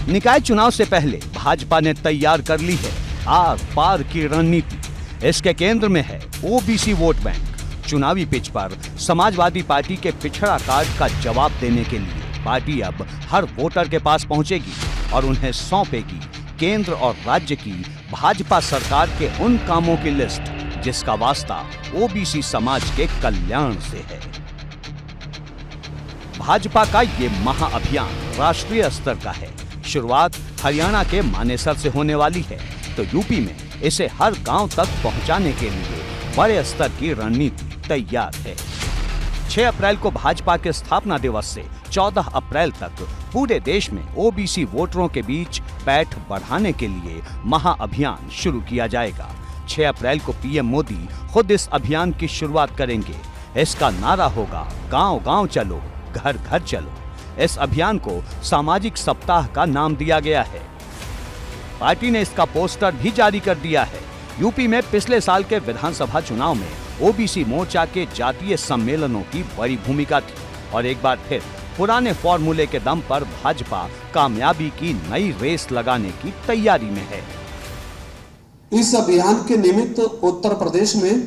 निकाय चुनाव से पहले भाजपा ने तैयार कर ली है आर पार की रणनीति। इसके केंद्र में है ओबीसी वोट बैंक। चुनावी पिच पर समाजवादी पार्टी के पिछड़ा कार्ड का जवाब देने के लिए पार्टी अब हर वोटर के पास पहुंचेगी और उन्हें सौंपेगी केंद्र और राज्य की भाजपा सरकार के उन कामों की लिस्ट जिसका वास्ता ओबीसी समाज के कल्याण से है। भाजपा का ये महाअभियान राष्ट्रीय स्तर का है। शुरुआत हरियाणा के मानेसर से होने वाली है तो यूपी में इसे हर गांव तक पहुंचाने के लिए बड़े स्तर की रणनीति तैयार है। 6 अप्रैल को भाजपा के स्थापना दिवस से 14 अप्रैल तक पूरे देश में ओबीसी वोटरों के बीच पैठ बढ़ाने के लिए महाअभियान शुरू किया जाएगा। 6 अप्रैल को पीएम मोदी खुद इस अभियान की शुरुआत करेंगे। इसका नारा होगा गांव-गांव चलो, घर-घर चलो। इस अभियान को सामाजिक सप्ताह का नाम दिया गया है। पार्टी ने इसका पोस्टर भी जारी कर दिया है। यूपी में पिछले साल के विधानसभा चुनाव में ओबीसी मोर्चा के जातीय सम्मेलनों की बड़ी भूमिका थी और एक बार फिर पुराने फॉर्मूले के दम पर भाजपा कामयाबी की नई रेस लगाने की तैयारी में है। इस अभियान के निमित्त उत्तर प्रदेश में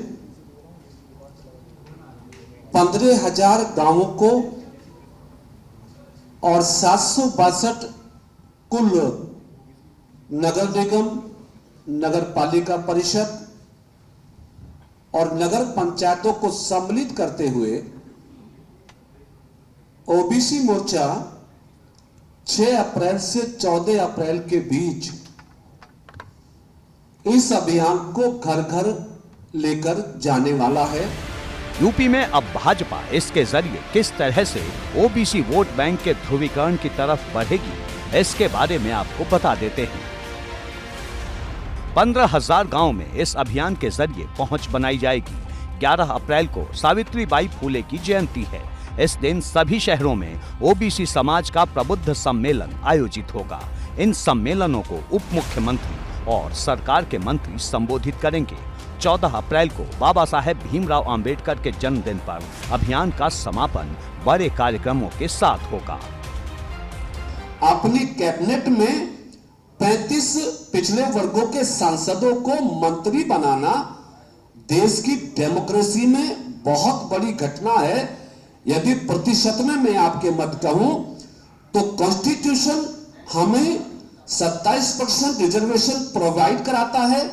15,000 गांवों को और 762 कुल नगर निगम, नगर पालिका परिषद और नगर पंचायतों को सम्मिलित करते हुए ओबीसी मोर्चा 6 अप्रैल से 14 अप्रैल के बीच इस अभियान को घर घर लेकर जाने वाला है। यूपी में अब भाजपा इसके जरिए किस तरह से ओबीसी वोट बैंक के ध्रुवीकरण की तरफ बढ़ेगी, इसके बारे में आपको बता देते हैं। 15,000 गांव में इस अभियान के जरिए पहुंच बनाई जाएगी। 11 अप्रैल को सावित्रीबाई फूले की जयंती है। इस दिन सभी शहरों में ओबीसी समाज का प्रबुद्ध सम्मेलन आयोजित होगा। इन सम्मेलनों को उप मुख्यमंत्री और सरकार के मंत्री संबोधित करेंगे। 14 अप्रैल को बाबा साहेब भीमराव अंबेडकर के जन्मदिन पर अभियान का समापन बड़े कार्यक्रमों के साथ होगा। अपनी कैबिनेट में 35 पिछड़े वर्गों के सांसदों को मंत्री बनाना देश की डेमोक्रेसी में बहुत बड़ी घटना है। यदि प्रतिशत में मैं आपके मत कहूं तो कॉन्स्टिट्यूशन हमें 27% रिजर्वेशन प्रोवाइड कराता है,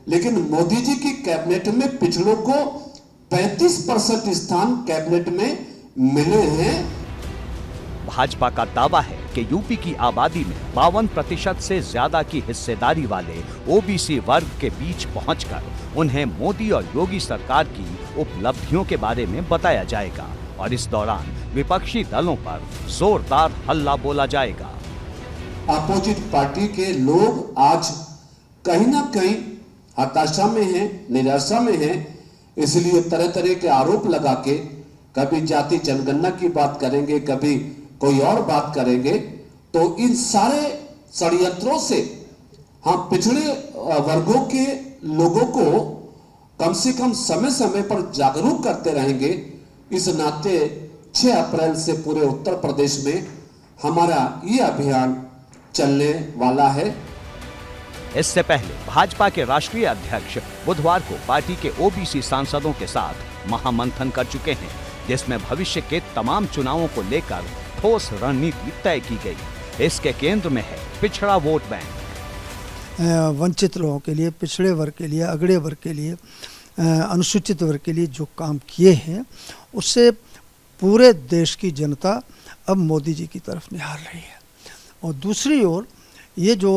लेकिन मोदी जी की कैबिनेट में पिछड़ों को 35% स्थान कैबिनेट में मिले हैं। भाजपा का दावा है कि यूपी की आबादी में 52% से ज्यादा की हिस्सेदारी वाले ओबीसी वर्ग के बीच पहुंचकर उन्हें मोदी और योगी सरकार की उपलब्धियों के बारे में बताया जाएगा और इस दौरान विपक्षी दलों पर जोरदार हल्ला बोला जाएगा। अपोजिट पार्टी के लोग आज कहीं ना कहीं हताशा में हैं, निराशा में हैं, इसलिए तरह तरह के आरोप लगा के कभी जाति जनगणना की बात करेंगे, कभी कोई और बात करेंगे। तो इन सारे षड्यंत्रों से हम पिछड़े वर्गों के लोगों को कम से कम समय समय पर जागरूक करते रहेंगे। इस नाते 6 अप्रैल से पूरे उत्तर प्रदेश में हमारा ये अभियान चलने वाला है। इससे पहले भाजपा के राष्ट्रीय अध्यक्ष बुधवार को पार्टी के ओबीसी सांसदों के साथ महामंथन कर चुके हैं, जिसमें भविष्य के तमाम चुनावों को लेकर ठोस रणनीति तय की गई। इसके केंद्र में है पिछड़ा वोट बैंक। वंचित लोगों के लिए, पिछड़े वर्ग के लिए, अगड़े वर्ग के लिए, अनुसूचित वर्ग के लिए जो काम किए हैं उससे पूरे देश की जनता अब मोदी जी की तरफ निहार रही है। और दूसरी ओर ये जो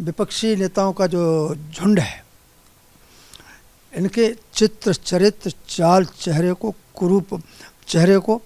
विपक्षी नेताओं का जो झुंड है, इनके चित्र, चरित्र, चाल, चेहरे को, कुरूप चेहरे को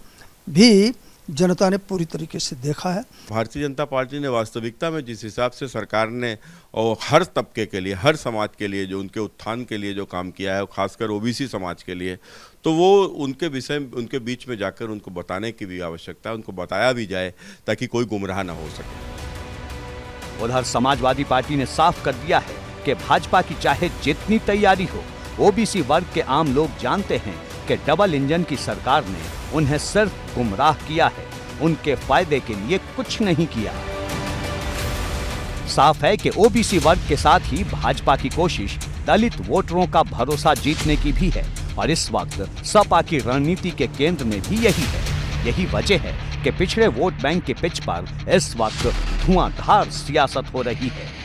भी जनता ने पूरी तरीके से देखा है। भारतीय जनता पार्टी ने वास्तविकता में जिस हिसाब से सरकार ने और हर तबके के लिए, हर समाज के लिए, जो उनके उत्थान के लिए जो काम किया है, खासकर ओबीसी समाज के लिए, तो वो उनके विषय, उनके बीच में जाकर उनको बताने की भी आवश्यकता है, उनको बताया भी जाए ताकि कोई गुमराह ना हो सके। उधर समाजवादी पार्टी ने साफ कर दिया है कि भाजपा की चाहे जितनी तैयारी हो, ओबीसी वर्ग के आम लोग जानते हैं कि डबल इंजन की सरकार ने उन्हें सिर्फ गुमराह किया है, उनके फायदे के लिए कुछ नहीं किया। साफ है कि ओबीसी वर्ग के साथ ही भाजपा की कोशिश दलित वोटरों का भरोसा जीतने की भी है और इस वक्त सपा की रणनीति के केंद्र में भी यही है। यही वजह है कि पिछड़े वोट बैंक के पिच पर इस वक्त धुआंधार सियासत हो रही है।